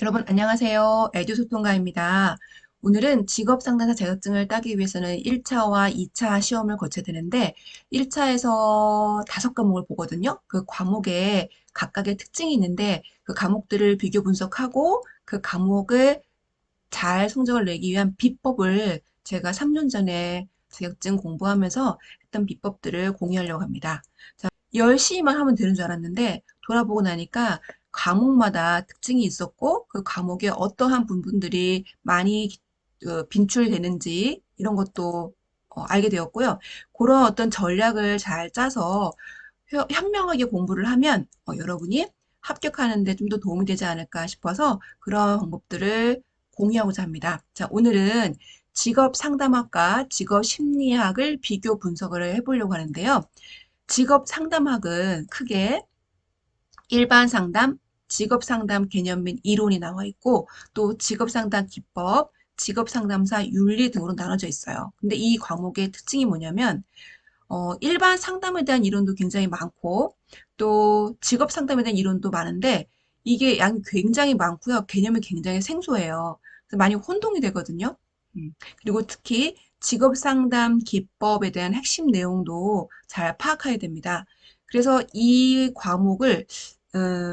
여러분 안녕하세요. 에듀소통가입니다. 오늘은 직업상담사 자격증을 따기 위해서는 1차와 2차 시험을 거쳐야 되는데 1차에서 5과목을 보거든요. 그 과목에 각각의 특징이 있는데 그 과목들을 비교 분석하고 그 과목을 잘 성적을 내기 위한 비법을 제가 3년 전에 자격증 공부하면서 했던 비법들을 공유하려고 합니다. 열심히만 하면 되는 줄 알았는데 돌아보고 나니까 과목마다 특징이 있었고 그 과목에 어떠한 부분들이 많이 빈출되는지 이런 것도 알게 되었고요. 그런 어떤 전략을 잘 짜서 현명하게 공부를 하면 여러분이 합격하는 데 좀 더 도움이 되지 않을까 싶어서 그런 방법들을 공유하고자 합니다. 자, 오늘은 직업 상담학과 직업 심리학을 비교 분석을 해보려고 하는데요. 직업 상담학은 크게 일반 상담, 직업 상담 개념 및 이론이 나와 있고 또 직업 상담 기법, 직업 상담사 윤리 등으로 나눠져 있어요. 근데 이 과목의 특징이 뭐냐면 일반 상담에 대한 이론도 굉장히 많고 또 직업 상담에 대한 이론도 많은데 이게 양이 굉장히 많고요. 개념이 굉장히 생소해요. 그래서 많이 혼동이 되거든요. 그리고 특히 직업 상담 기법에 대한 핵심 내용도 잘 파악해야 됩니다. 그래서 이 과목을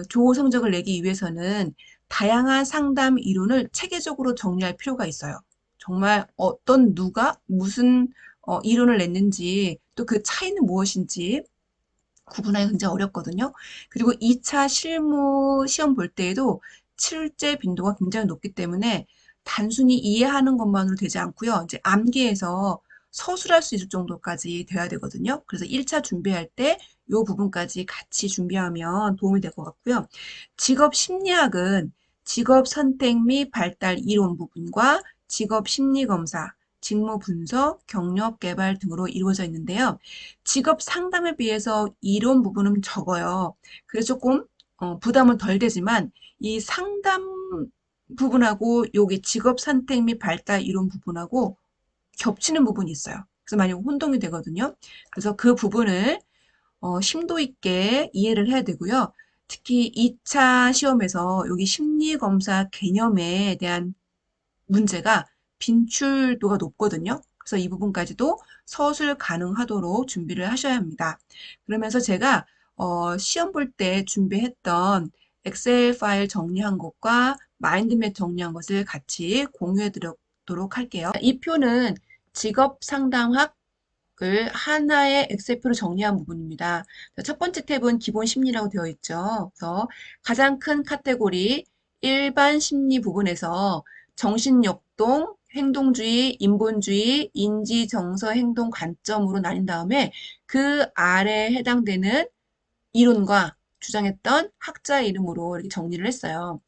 좋은 성적을 내기 위해서는 다양한 상담 이론을 체계적으로 정리할 필요가 있어요. 정말 어떤 누가 무슨 이론을 냈는지 또 그 차이는 무엇인지 구분하기 굉장히 어렵거든요. 그리고 2차 실무 시험 볼 때에도 출제 빈도가 굉장히 높기 때문에 단순히 이해하는 것만으로 되지 않고요. 이제 암기해서 서술할 수 있을 정도까지 돼야 되거든요. 그래서 1차 준비할 때 이 부분까지 같이 준비하면 도움이 될 것 같고요. 직업 심리학은 직업 선택 및 발달 이론 부분과 직업 심리 검사, 직무 분석, 경력 개발 등으로 이루어져 있는데요. 직업 상담에 비해서 이론 부분은 적어요. 그래서 조금 부담은 덜 되지만 이 상담 부분하고 여기 직업 선택 및 발달 이론 부분하고 겹치는 부분이 있어요. 그래서 많이 혼동이 되거든요. 그래서 그 부분을 심도 있게 이해를 해야 되고요. 특히 2차 시험에서 여기 심리검사 개념에 대한 문제가 빈출도가 높거든요. 그래서 이 부분까지도 서술 가능하도록 준비를 하셔야 합니다. 그러면서 제가 시험 볼 때 준비했던 엑셀 파일 정리한 것과 마인드맵 정리한 것을 같이 공유해 드리도록 할게요. 이 표는 직업 상담학 을 하나의 엑셀표로 정리한 부분입니다. 첫 번째 탭은 기본 심리라고 되어 있죠. 그래서 가장 큰 카테고리 일반 심리 부분에서 정신역동, 행동주의, 인본주의, 인지, 정서, 행동 관점으로 나뉜 다음에 그 아래에 해당되는 이론과 주장했던 학자 이름으로 이렇게 정리를 했어요.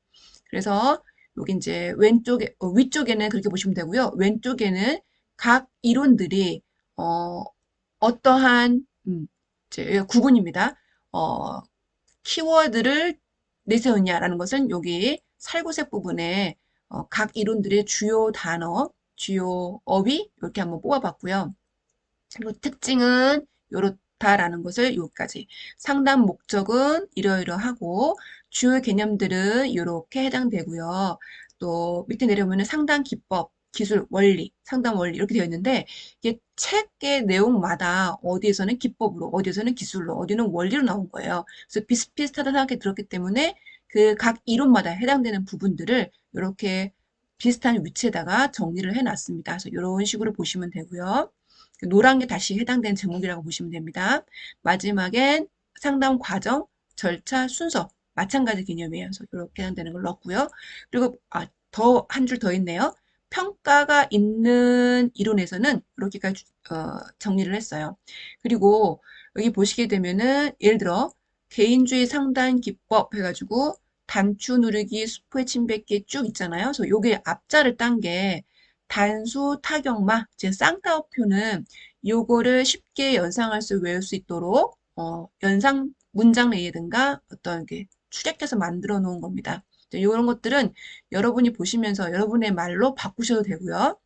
그래서 여기 이제 위쪽에는 그렇게 보시면 되고요. 왼쪽에는 각 이론들이 어, 어떠한 이제 구분입니다. 어, 키워드를 내세우냐라는 것은 여기 살구색 부분에 각 이론들의 주요 단어, 주요 어휘 이렇게 한번 뽑아봤고요. 그리고 특징은 이렇다라는 것을 여기까지. 상담 목적은 이러이러하고 주요 개념들은 이렇게 해당되고요. 또 밑에 내려오면 상담 기법, 기술, 원리, 상담 원리 이렇게 되어 있는데 이게 책의 내용마다 어디에서는 기법으로, 어디에서는 기술로, 어디는 원리로 나온 거예요. 그래서 비슷비슷하다 생각이 들었기 때문에 그 각 이론마다 해당되는 부분들을 이렇게 비슷한 위치에다가 정리를 해놨습니다. 그래서 이런 식으로 보시면 되고요. 노란 게 다시 해당되는 제목이라고 보시면 됩니다. 마지막엔 상담 과정, 절차, 순서 마찬가지 개념이에요. 그래서 이렇게 해당되는 걸 넣었고요. 그리고 더 한 줄 더 있네요. 평가가 있는 이론에서는 이렇게까지 정리를 했어요. 그리고 여기 보시게 되면은 예를 들어 개인주의 상담 기법 해가지고 단추 누르기, 수포의 침뱉기 쭉 있잖아요. 그래서 요게 앞자를 딴 게 단수 타격마, 즉 쌍따옴표는 요거를 쉽게 연상할 수 외울 수 있도록 연상 문장 내이든가 어떤 게 축약해서 만들어 놓은 겁니다. 이런 것들은 여러분이 보시면서 여러분의 말로 바꾸셔도 되고요.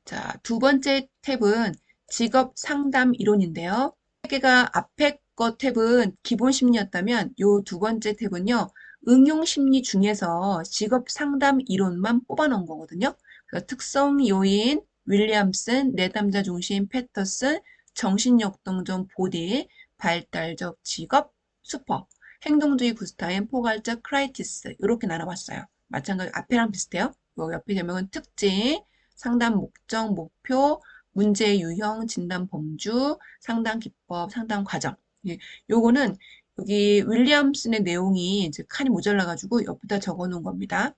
자, 두 번째 탭은 직업 상담 이론인데요. 세 개가 앞에 거 탭은 기본 심리였다면 요 두 번째 탭은요. 응용 심리 중에서 직업 상담 이론만 뽑아 놓은 거거든요. 그래서 특성 요인, 윌리엄슨, 내담자 중심, 패터슨, 정신역동적 보디, 발달적 직업, 슈퍼, 행동주의 구스타인, 포괄적 크라이티스 이렇게 나눠봤어요. 마찬가지로 앞에랑 비슷해요. 요 옆에 제목은 특징, 상담 목적, 목표, 문제 유형, 진단 범주, 상담 기법, 상담 과정. 예, 요거는 여기 윌리엄슨의 내용이 이제 칸이 모자라가지고 옆에다 적어 놓은 겁니다.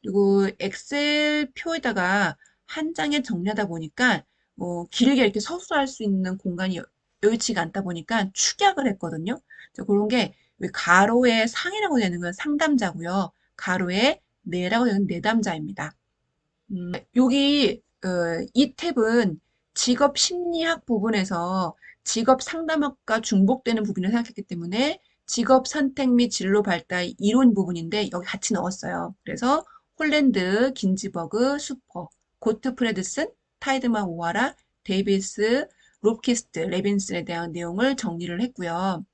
그리고 엑셀 표에다가 한 장에 정리하다 보니까 길게 이렇게 서술할 수 있는 공간이 여의치가 않다 보니까 축약을 했거든요. 그런 게 가로에 상이라고 되는 건 상담자고요. 가로에 내라고 되는 내담자입니다. 여기 이 탭은 직업 심리학 부분에서 직업 상담학과 중복되는 부분을 생각했기 때문에 직업 선택 및 진로 발달 이론 부분인데 여기 같이 넣었어요. 그래서 홀랜드, 긴즈버그, 슈퍼, 고트 프레드슨, 타이드만 오하라, 데이비스, 롭키스트, 레빈슨에 대한 내용을 정리를 했고요.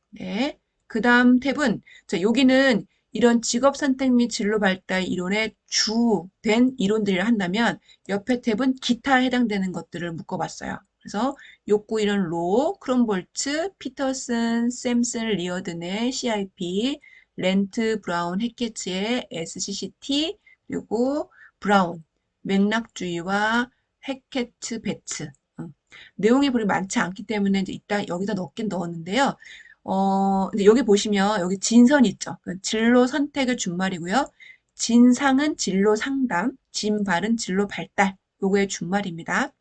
네. 그 다음 탭은, 자, 여기는 이런 직업 선택 및 진로 발달 이론의 주된 이론들을 한다면, 옆에 탭은 기타에 해당되는 것들을 묶어봤어요. 그래서 욕구 이론 로, 크롬볼츠, 피터슨, 샘슨, 리어든의 CIP, 렌트, 브라운, 해케츠의 SCCT, 그리고 브라운, 맥락주의와 해케츠, 베츠. 내용이 별로 많지 않기 때문에 이제 이따 여기다 넣긴 넣었는데요. 이제 여기 보시면 여기 진선 있죠. 그 진로 선택을 준말이고요. 진상은 진로 상담, 진발은 진로 발달. 요거의 준말입니다.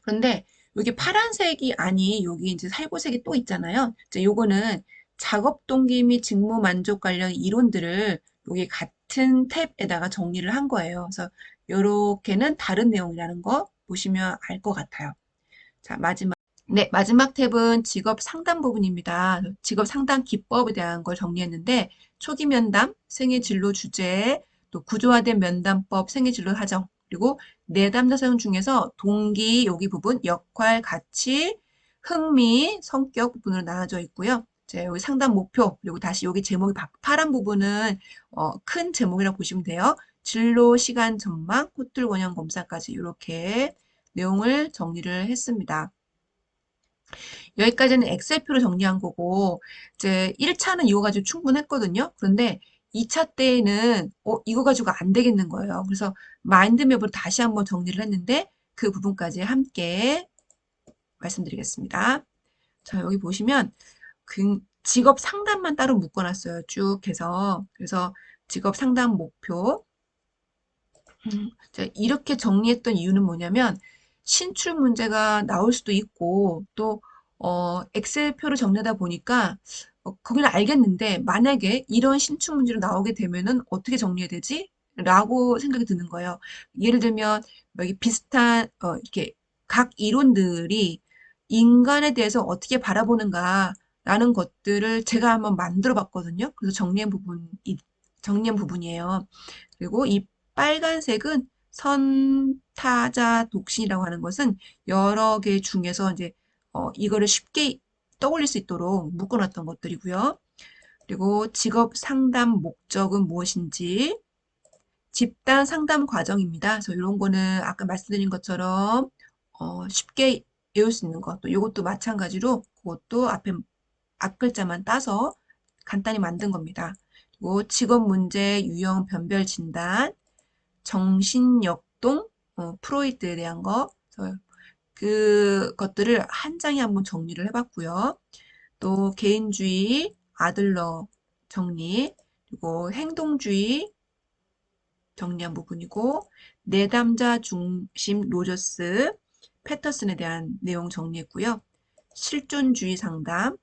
그런데 여기 파란색이 아니 여기 이제 살구색이 또 있잖아요. 이제 요거는 작업 동기 및 직무 만족 관련 이론들을 여기 같은 탭에다가 정리를 한 거예요. 그래서 요렇게는 다른 내용이라는 거 보시면 알 것 같아요. 자, 마지막. 네, 마지막 탭은 직업 상담 부분입니다. 직업 상담 기법에 대한 걸 정리했는데, 초기 면담, 생애 진로 주제, 또 구조화된 면담법, 생애 진로 사정, 그리고 내담자 사용 중에서 동기, 여기 부분, 역할, 가치, 흥미, 성격 부분으로 나눠져 있고요. 이제 여기 상담 목표, 그리고 다시 여기 제목이 파란 부분은 큰 제목이라고 보시면 돼요. 진로 시간 전망, 호텔 원형 검사까지 이렇게 내용을 정리를 했습니다. 여기까지는 엑셀표로 정리한 거고, 이제 1차는 이거 가지고 충분했거든요. 그런데 2차 때에는, 이거 가지고 안 되겠는 거예요. 그래서 마인드맵으로 다시 한번 정리를 했는데, 그 부분까지 함께 말씀드리겠습니다. 자, 여기 보시면, 직업 상담만 따로 묶어놨어요. 쭉 해서. 그래서 직업 상담 목표. 자, 이렇게 정리했던 이유는 뭐냐면, 신출 문제가 나올 수도 있고, 또, 엑셀표를 정리하다 보니까, 그걸 알겠는데, 만약에 이런 신출 문제로 나오게 되면은 어떻게 정리해야 되지? 라고 생각이 드는 거예요. 예를 들면, 여기 비슷한, 이렇게 각 이론들이 인간에 대해서 어떻게 바라보는가, 라는 것들을 제가 한번 만들어 봤거든요. 그래서 정리한 부분이에요. 그리고 이 빨간색은 선타자 독신이라고 하는 것은 여러 개 중에서 이제 이거를 쉽게 떠올릴 수 있도록 묶어놨던 것들이고요. 그리고 직업 상담 목적은 무엇인지, 집단 상담 과정입니다. 그래서 이런 거는 아까 말씀드린 것처럼 쉽게 외울 수 있는 것, 또 이것도 마찬가지로 그것도 앞에 앞글자만 따서 간단히 만든 겁니다. 그리고 직업 문제, 유형, 변별 진단, 정신역동, 프로이트에 대한 거, 그것들을 한 장에 한번 정리를 해봤고요. 또 개인주의, 아들러 정리, 그리고 행동주의 정리한 부분이고, 내담자 중심 로저스, 패터슨에 대한 내용 정리했고요. 실존주의 상담,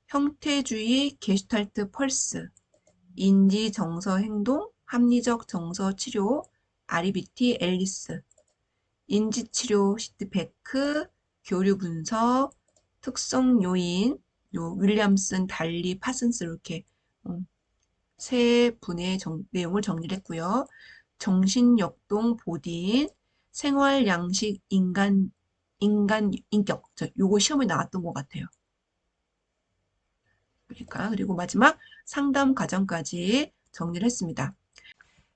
형태주의 게슈탈트 펄스, 인지 정서 행동, 합리적 정서 치료, 아리비티 앨리스, 인지치료 시트패크, 교류 분석, 특성 요인, 윌리엄슨, 달리, 파슨스 이렇게 세 분의 내용을 정리를 했고요. 정신역동 보딘, 생활 양식 인간 인격. 요거 시험에 나왔던 것 같아요. 그러니까 그리고 마지막 상담 과정까지 정리를 했습니다.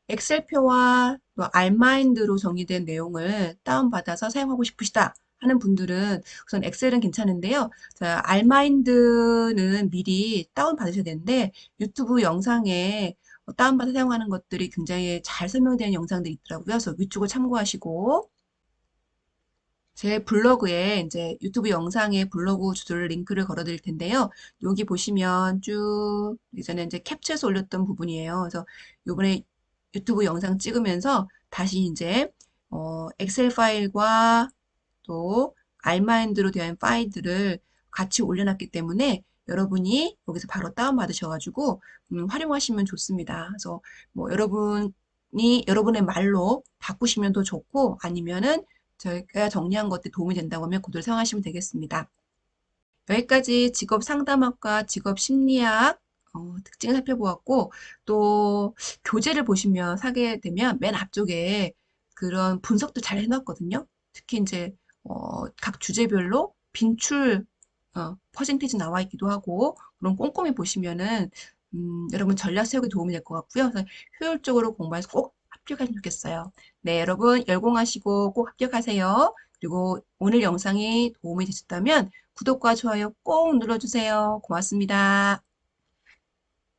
엑셀표와 또 알마인드로 정리된 내용을 다운받아서 사용하고 싶으시다 하는 분들은 우선 엑셀은 괜찮은데요. 자, 알마인드는 미리 다운받으셔야 되는데 유튜브 영상에 다운받아 사용하는 것들이 굉장히 잘 설명되는 영상들이 있더라고요. 그래서 위쪽을 참고하시고 제 블로그에 이제 유튜브 영상에 블로그 주소를 링크를 걸어 드릴 텐데요. 여기 보시면 쭉 예전에 이제 캡처해서 올렸던 부분이에요. 그래서 요번에 유튜브 영상 찍으면서 다시 이제 엑셀 파일과 또 알마인드로 되어 파일들을 같이 올려놨기 때문에 여러분이 여기서 바로 다운받으셔가지고 활용하시면 좋습니다. 그래서 뭐 여러분이 여러분의 말로 바꾸시면 더 좋고 아니면은 저희가 정리한 것들이 도움이 된다고 하면 그대로 사용하시면 되겠습니다. 여기까지 직업 상담학과 직업 심리학 특징을 살펴보았고 또 교재를 보시면 사게 되면 맨 앞쪽에 그런 분석도 잘 해놨거든요. 특히 이제 각 주제별로 빈출 퍼센티지 나와 있기도 하고 그럼 꼼꼼히 보시면은 여러분 전략 세우기 도움이 될 것 같고요. 그래서 효율적으로 공부해서 꼭 합격하시면 좋겠어요. 네, 여러분 열공하시고 꼭 합격하세요. 그리고 오늘 영상이 도움이 되셨다면 구독과 좋아요 꼭 눌러주세요. 고맙습니다.